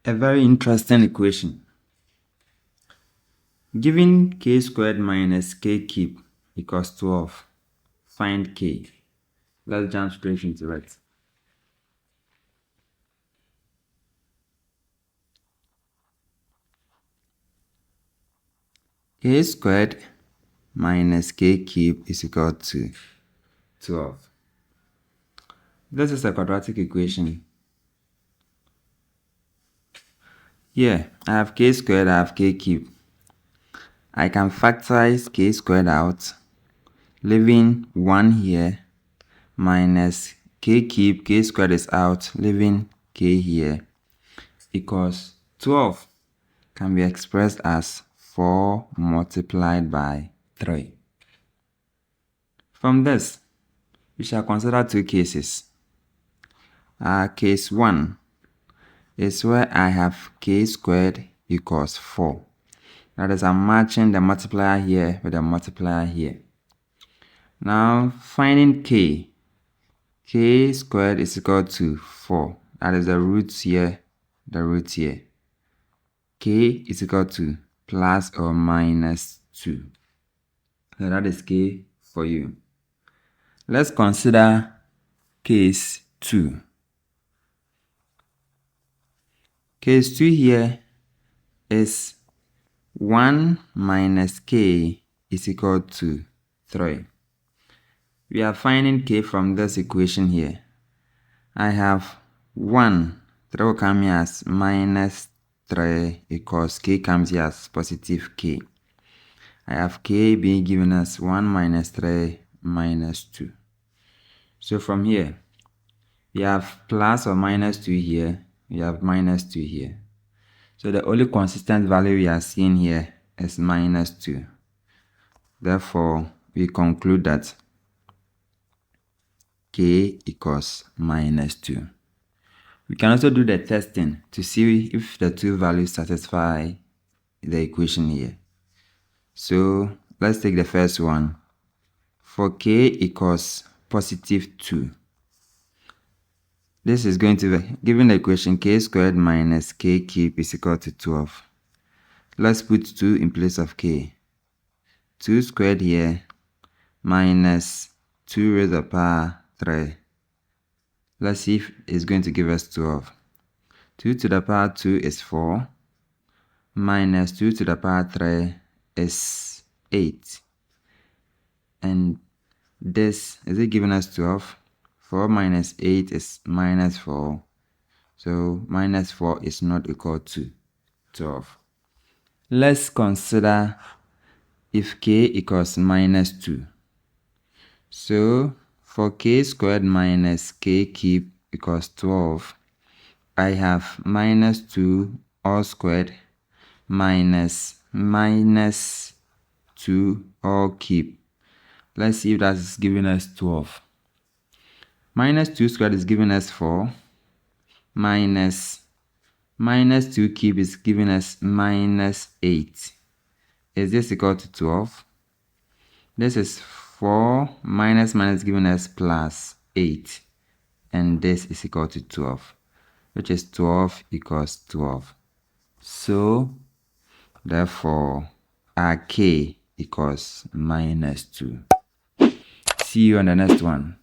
A very interesting equation. Given k squared minus k cubed equals 12, find k. Let's jump straight into it. K squared minus k cubed is equal to 12. This is a quadratic equation. Here, I have k squared, I have k cubed. I can factorize k squared out, leaving 1 here, minus k cubed, k squared is out, leaving k here, equals 12 can be expressed as 4 multiplied by 3. From this, we shall consider two cases. Case 1 is where I have k squared equals 4. That is, I'm matching the multiplier here with the multiplier here. Now, finding k squared is equal to 4. That is the roots here, the root here. K is equal to plus or minus 2. So that is k for you. Let's consider case 2. Case 2 here is 1 minus k is equal to 3. We are finding k from this equation here. I have 1, 3 will come here as minus 3 equals k comes here as positive k. I have k being given as 1 minus 3 minus 2. So from here, we have plus or minus 2 here, we have minus 2 here. So the only consistent value we are seeing here is minus 2. Therefore, we conclude that k equals minus 2. We can also do the testing to see if the two values satisfy the equation here. So let's take the first one. For k equals positive 2, this is going to be, given the equation k squared minus k cubed is equal to 12. Let's put 2 in place of k. 2 squared here minus 2 raised to the power 3. Let's see if it's going to give us 12. 2 to the power 2 is 4. Minus 2 to the power 3 is 8. And this, is it giving us 12? 4 minus 8 is minus 4. So minus 4 is not equal to 12. Let's consider if k equals minus 2. So for k squared minus k cubed equals 12, I have minus 2 all squared minus 2 all cubed. Let's see if that is giving us 12. Minus 2 squared is giving us 4. Minus 2 cubed is giving us minus 8. Is this equal to 12? This is 4 minus giving us plus 8. And this is equal to 12, which is 12 equals 12. So, therefore, our k equals minus 2. See you on the next one.